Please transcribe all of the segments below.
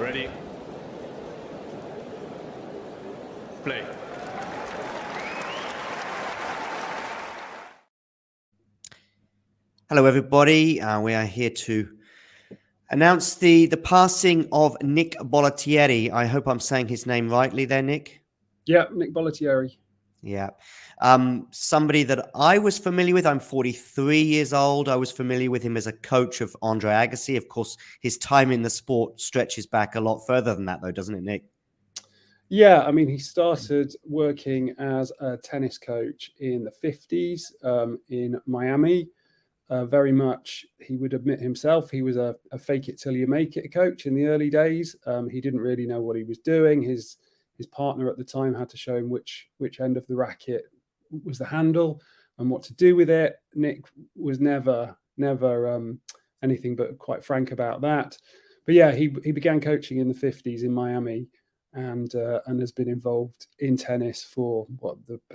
Ready. Play. Hello, everybody. We are here to announce the passing of Nick Bollettieri. I hope I'm saying his name rightly there, Nick. Yeah, Nick Bollettieri. Yeah. Somebody that I was familiar with. I'm 43 years old. I was familiar with him as a coach of Andre Agassi. Of course, his time in the sport stretches back a lot further than that, though, doesn't it, Nick? Yeah, I mean, he started working as a tennis coach in the 50s in Miami. Very much, he would admit himself, he was a fake it till you make it coach in the early days. He didn't really know what he was doing. His partner at the time had to show him which end of the racket was the handle and what to do with it. Nick was never anything but quite frank about that. But yeah, he began coaching in the 50s in Miami and has been involved in tennis for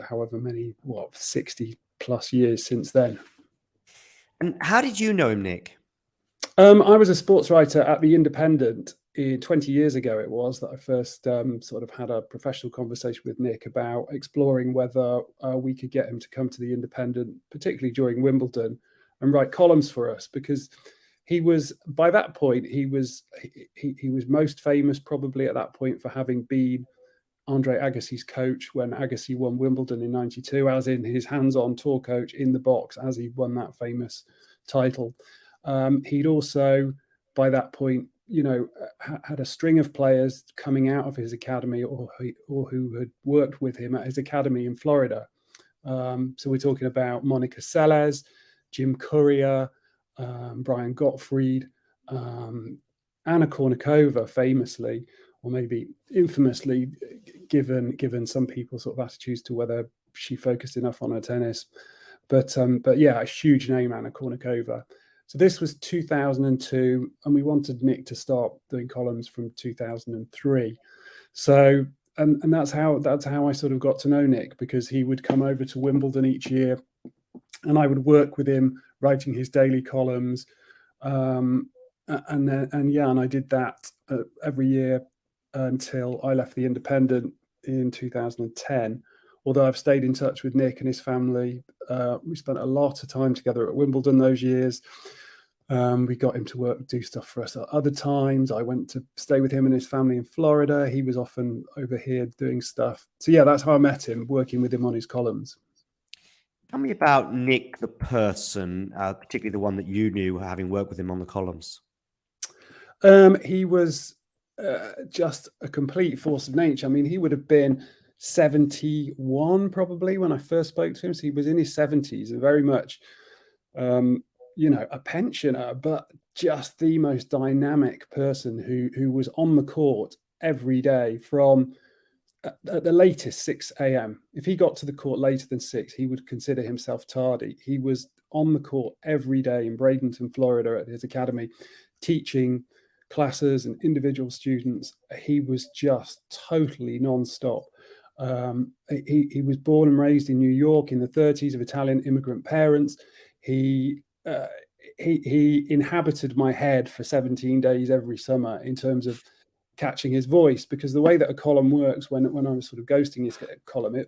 however many 60 plus years since then. And how did you know him, Nick? I was a sports writer at The Independent 20 years ago. It was that I first sort of had a professional conversation with Nick about exploring whether we could get him to come to The Independent, particularly during Wimbledon, and write columns for us, because he was, by that point, he was most famous probably at that point for having been Andre Agassi's coach when Agassi won Wimbledon in '92, as in his hands-on tour coach in the box as he won that famous title. He'd also, by that point, had a string of players coming out of his academy or who had worked with him at his academy in Florida. So we're talking about Monica Seles, Jim Courier, Brian Gottfried, Anna Kournikova, famously, or maybe infamously, given some people's sort of attitudes to whether she focused enough on her tennis. But yeah, a huge name, Anna Kournikova. So this was 2002, and we wanted Nick to start doing columns from 2003. So and that's how I sort of got to know Nick, because he would come over to Wimbledon each year, and I would work with him writing his daily columns. And I did that every year until I left The Independent in 2010. Although I've stayed in touch with Nick and his family. We spent a lot of time together at Wimbledon those years. We got him to do stuff for us at other times. I went to stay with him and his family in Florida. He was often over here doing stuff. So yeah, that's how I met him, working with him on his columns. Tell me about Nick, the person, particularly the one that you knew, having worked with him on the columns. He was just a complete force of nature. I mean, he would have been 71 probably when I first spoke to him. So he was in his 70s and very much, a pensioner, but just the most dynamic person who was on the court every day from at the latest 6 a.m. If he got to the court later than 6, he would consider himself tardy. He was on the court every day in Bradenton, Florida at his academy, teaching classes and individual students. He was just totally nonstop. He was born and raised in New York in the 30s of Italian immigrant parents. He inhabited my head for 17 days every summer in terms of catching his voice, because the way that a column works, when I was sort of ghosting his column,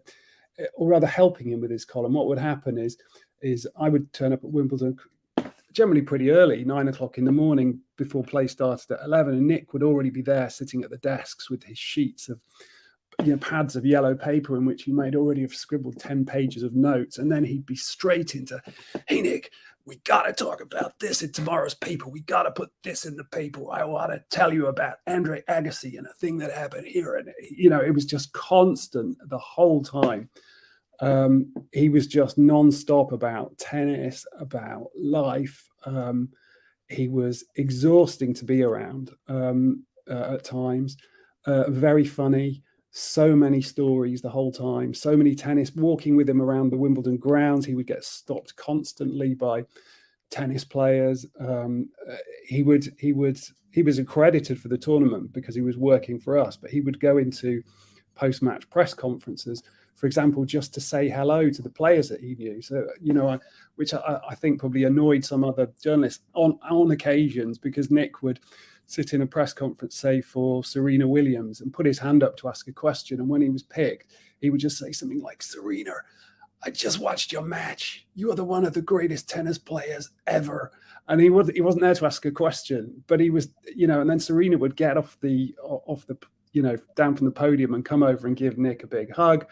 or rather helping him with his column, what would happen is I would turn up at Wimbledon generally pretty early, 9 o'clock in the morning, before play started at 11, and Nick would already be there sitting at the desks with his sheets of pads of yellow paper in which he might already have scribbled 10 pages of notes, and then he'd be straight into, "Hey Nick, we got to talk about this in tomorrow's paper. We got to put this in the paper. I want to tell you about Andre Agassi and a thing that happened here." And, it was just constant the whole time. He was just nonstop about tennis, about life. He was exhausting to be around at times. Very funny. So many stories the whole time, so many tennis. Walking with him around the Wimbledon grounds, he would get stopped constantly by tennis players. He was accredited for the tournament because he was working for us, but he would go into post-match press conferences, for example, just to say hello to the players that he knew. So, which I think probably annoyed some other journalists on occasions, because Nick would sit in a press conference, say for Serena Williams, and put his hand up to ask a question. And when he was picked, he would just say something like, "Serena, I just watched your match. You are one of the greatest tennis players ever." And he wasn't there to ask a question, but he was, and then Serena would get off the down from the podium and come over and give Nick a big hug.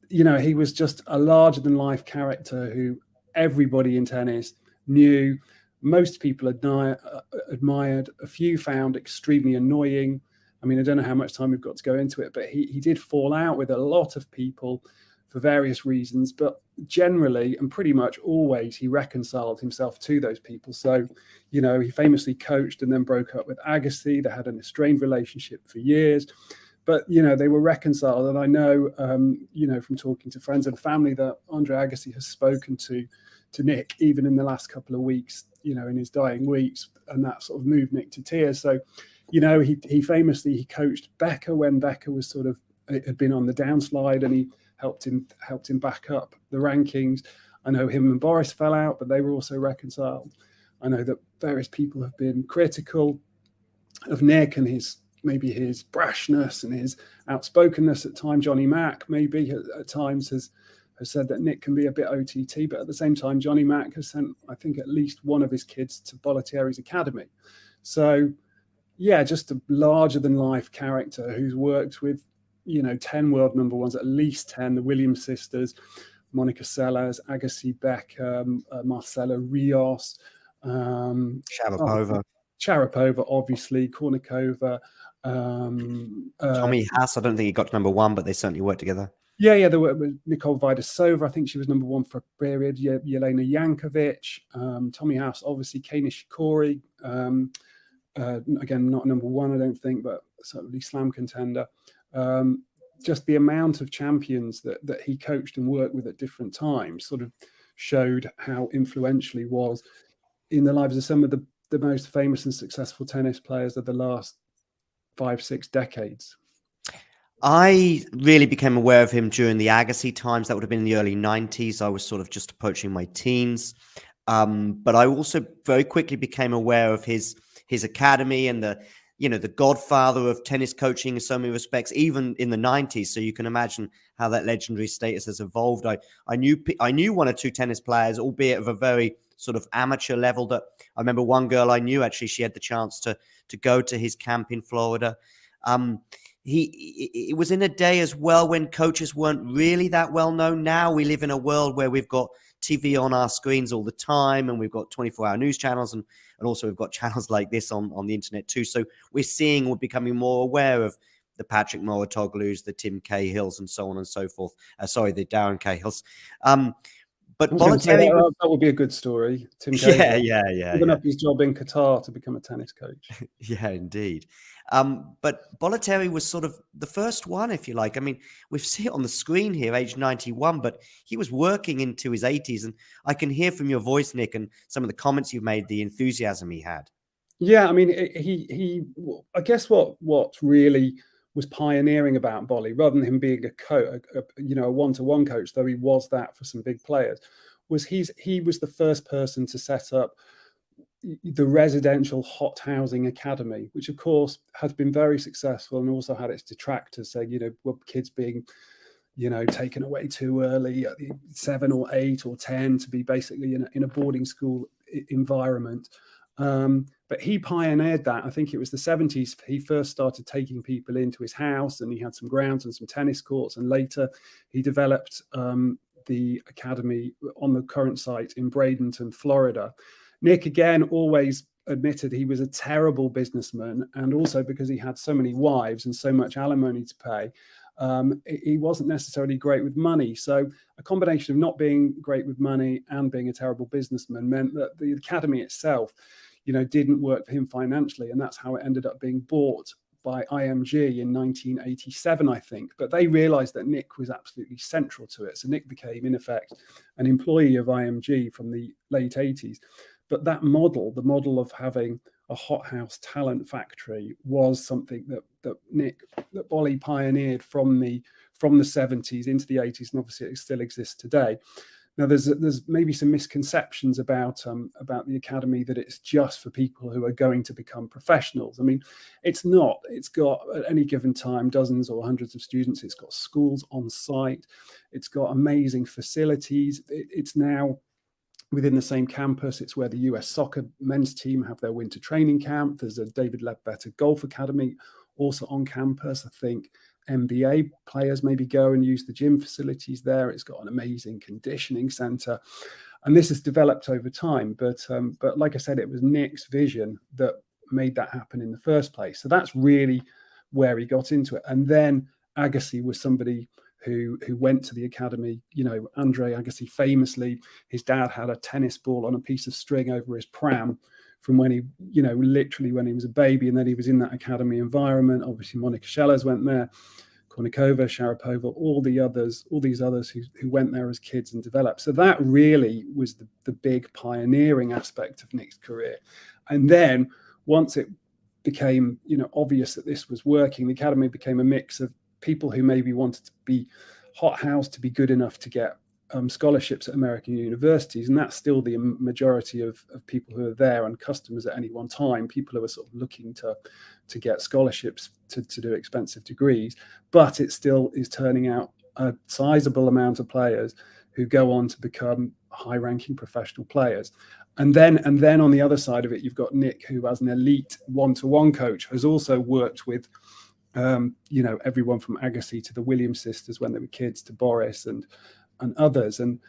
He was just a larger than life character who everybody in tennis knew. Most people admired. A few found extremely annoying. I mean, I don't know how much time we've got to go into it, but he did fall out with a lot of people for various reasons, but generally and pretty much always he reconciled himself to those people. So, he famously coached and then broke up with Agassi. They had an estranged relationship for years, but, they were reconciled. And I know, from talking to friends and family that Andre Agassi has spoken to Nick, even in the last couple of weeks, in his dying weeks, and that sort of moved Nick to tears. So, he famously coached Becker when Becker was had been on the downslide, and he helped him back up the rankings. I know him and Boris fell out, but they were also reconciled. I know that various people have been critical of Nick and his brashness and his outspokenness at times. Johnny Mack maybe at times has said that Nick can be a bit OTT, but at the same time, Johnny Mack has sent, I think, at least one of his kids to Bollettieri's academy. So, yeah, just a larger than life character who's worked with 10 world number ones, at least 10, the Williams sisters, Monica Seles, Agassi, Becker, Marcela Rios, Sharapova, obviously, Kornikova. Tommy Haas, I don't think he got to number one, but they certainly worked together. Yeah, there were Nicole Vidasova, I think she was number one for a period, Yelena Jankovic, Tommy Haas, obviously, Kei Nishikori, again, not number one, I don't think, but certainly slam contender. Just the amount of champions that he coached and worked with at different times sort of showed how influential he was in the lives of some of the most famous and successful tennis players of the last 5-6 decades. I really became aware of him during the Agassi times. That would have been in the early 90s. I was sort of just approaching my teens. But I also very quickly became aware of his academy and the godfather of tennis coaching in so many respects, even in the 90s. So you can imagine how that legendary status has evolved. I knew one or two tennis players, albeit of a very sort of amateur level. That I remember one girl I knew, actually, she had the chance to go to his camp in Florida. It was in a day as well when coaches weren't really that well known. Now we live in a world where we've got TV on our screens all the time, and we've got 24-hour news channels, and also we've got channels like this on the internet too. So we're becoming more aware of the Patrick Moratoglus, the Tim Cahills, and so on and so forth. The Darren Cahills. But Bollettieri, that would be a good story. Tim Cahill, giving up his job in Qatar to become a tennis coach. Yeah, indeed. But Bollettieri was sort of the first one, if you like. I mean, we see it on the screen here, age 91, but he was working into his 80s. And I can hear from your voice, Nick, and some of the comments you've made, the enthusiasm he had. Yeah, I mean, I guess what really was pioneering about Bolly, rather than him being a one-to-one coach, though he was that for some big players, was he was the first person to set up the residential hot housing academy, which of course has been very successful and also had its detractors saying, kids being, taken away too early at 7 or 8 or 10 to be basically in a boarding school environment. But he pioneered that. I think it was the 70s. He first started taking people into his house, and he had some grounds and some tennis courts. And later he developed the academy on the current site in Bradenton, Florida. Nick, again, always admitted he was a terrible businessman. And also because he had so many wives and so much alimony to pay, he wasn't necessarily great with money. So a combination of not being great with money and being a terrible businessman meant that the academy itself, didn't work for him financially. And that's how it ended up being bought by IMG in 1987, I think. But they realized that Nick was absolutely central to it. So Nick became, in effect, an employee of IMG from the late 80s. But that model, the model of having a hothouse talent factory, was something that Bolly pioneered from the 70s into the 80s, and obviously it still exists today. Now, there's maybe some misconceptions about the academy, that it's just for people who are going to become professionals. I mean, it's not. It's got, at any given time, dozens or hundreds of students. It's got schools on site. It's got amazing facilities. It's now within the same campus. It's where the US soccer men's team have their winter training camp. There's a David Ledbetter Golf Academy also on campus. I think NBA players maybe go and use the gym facilities there. It's got an amazing conditioning center, and this has developed over time. But like I said, it was Nick's vision that made that happen in the first place. So that's really where he got into it. And then Agassi was somebody who went to the academy. You know, Andre Agassi famously, his dad had a tennis ball on a piece of string over his pram from when he, you know, literally when he was a baby, and then he was in that academy environment. Obviously, Monica Seles went there, Kornikova, Sharapova, all these others who went there as kids and developed. So that really was the big pioneering aspect of Nick's career. And then once it became, you know, obvious that this was working, the academy became a mix of people who maybe wanted to be hothoused to be good enough to get scholarships at American universities, and that's still the majority of people who are there and customers at any one time, people who are sort of looking to get scholarships to do expensive degrees. But it still is turning out a sizable amount of players who go on to become high-ranking professional players. And then on the other side of it, you've got Nick, who as an elite one-to-one coach has also worked with you know, everyone from Agassi to the Williams sisters when they were kids, to Boris and others, and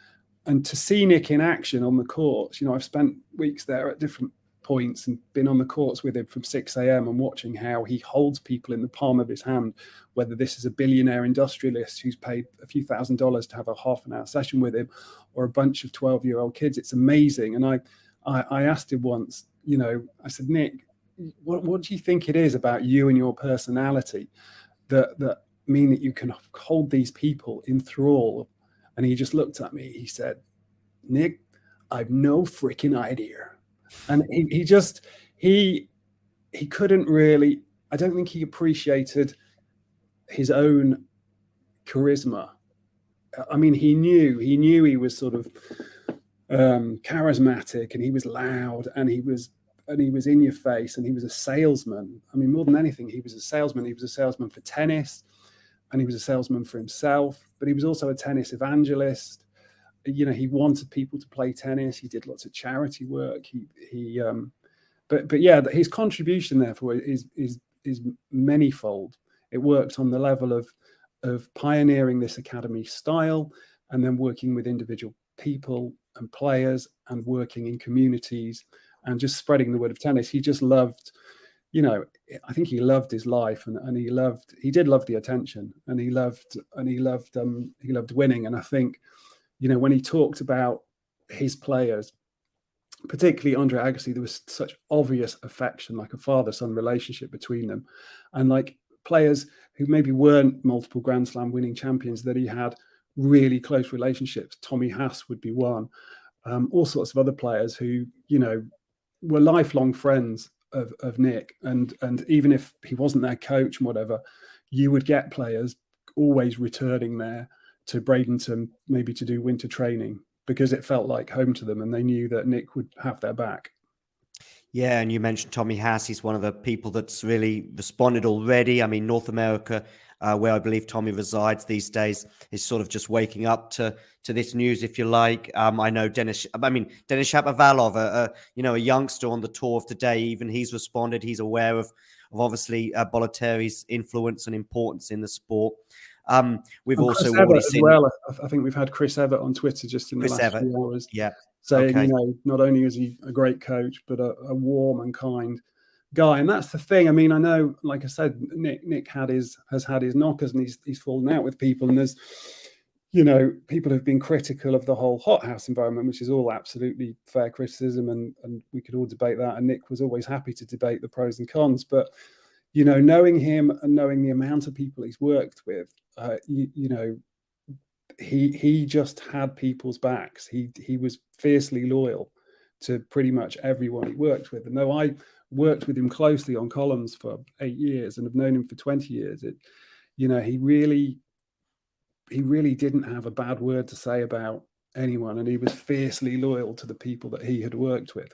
to see Nick in action on the courts. You know, I've spent weeks there at different points and been on the courts with him from 6 a.m. and watching how he holds people in the palm of his hand, whether this is a billionaire industrialist who's paid a few $1,000s to have a half-an-hour session with him, or a bunch of 12-year-old kids. It's amazing. And I asked him once, you know, I said, Nick, what do you think it is about you and your personality that mean that you can hold these people in thrall? And he just looked at me. He said, Nick, I've no freaking idea. And he couldn't really, I don't think he appreciated his own charisma. I mean, he knew he was sort of charismatic, and he was loud, and he was in your face, and he was a salesman. I mean, more than anything, he was a salesman. He was a salesman for tennis, and he was a salesman for himself, but he was also a tennis evangelist. You know, he wanted people to play tennis. He did lots of charity work. But yeah, his contribution therefore is manifold. It worked on the level of pioneering this academy style, and then working with individual people and players, and working in communities, and just spreading the word of tennis. He just loved, you know, I think he loved his life, and he did love the attention, and he loved winning. And I think, you know, when he talked about his players, particularly Andre Agassi, there was such obvious affection, like a father-son relationship between them. And like players who maybe weren't multiple Grand Slam winning champions, that he had really close relationships. Tommy Haas would be one. All sorts of other players who, you know, were lifelong friends of Nick. And even if he wasn't their coach and whatever, you would get players always returning there to Bradenton, maybe to do winter training, because it felt like home to them, and they knew that Nick would have their back. Yeah, and you mentioned Tommy Haas. He's one of the people that's really responded already. I mean, North America, where I believe Tommy resides these days, is sort of just waking up to this news, if you like. I know Denis Shapovalov, you know, a youngster on the tour of today, even he's responded. He's aware of obviously Bollettieri's influence and importance in the sport. We've and also Chris already Evert seen. As well. I think we've had Chris Evert on Twitter just in the last few hours. Yeah. Saying, you know, not only is he a great coach, but a warm and kind guy. And that's the thing. I mean, I know, like I said, Nick has had his knockers, and he's fallen out with people. And there's, you know, people have been critical of the whole hothouse environment, which is all absolutely fair criticism, and we could all debate that. And Nick was always happy to debate the pros and cons. But, you know, knowing him and knowing the amount of people he's worked with, you know, he just had people's backs. He was fiercely loyal to pretty much everyone he worked with. And though I worked with him closely on columns for 8 years and have known him for 20 years, you know, he really didn't have a bad word to say about anyone, and he was fiercely loyal to the people that he had worked with.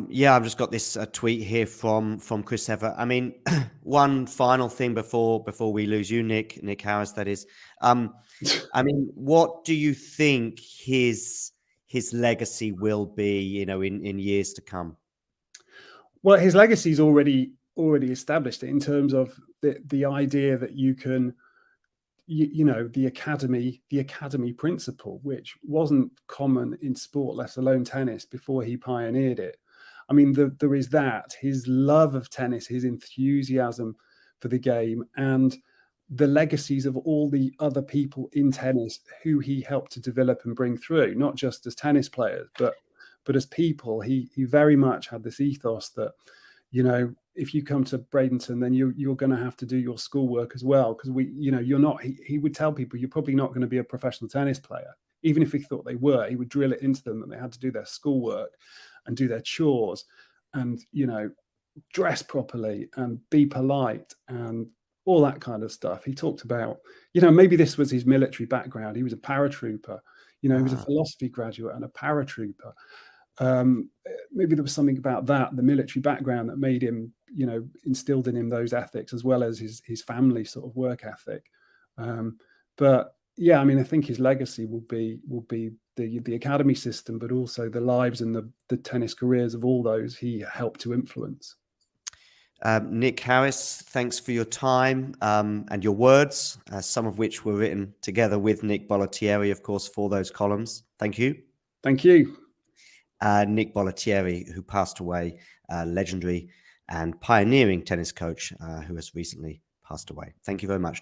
Yeah, I've just got this tweet here from Chris Everett. I mean, one final thing before we lose you, Nick Harris, that is. I mean, what do you think his legacy will be, you know, in years to come? Well, his legacy is already established in terms of the idea that you can, you know, the academy principle, which wasn't common in sport, let alone tennis, before he pioneered it. I mean, there is that, his love of tennis, his enthusiasm for the game, and the legacies of all the other people in tennis who he helped to develop and bring through, not just as tennis players, but as people. He very much had this ethos that, you know, if you come to Bradenton, then you're going to have to do your schoolwork as well, because you're not. He would tell people, you're probably not going to be a professional tennis player. Even if he thought they were, he would drill it into them that they had to do their schoolwork and do their chores, and, you know, dress properly and be polite and all that kind of stuff. He talked about, you know, maybe this was his military background. He was a paratrooper. You know, he was a philosophy graduate and a paratrooper. Maybe there was something about that, the military background, that made him, you know, instilled in him those ethics, as well as his family sort of work ethic. But yeah, I mean, I think his legacy will be the academy system, but also the lives and the tennis careers of all those he helped to influence. Nick Harris, thanks for your time and your words, some of which were written together with Nick Bollettieri, of course, for those columns. Thank you. Thank you. Nick Bollettieri, who passed away, legendary and pioneering tennis coach who has recently passed away. Thank you very much.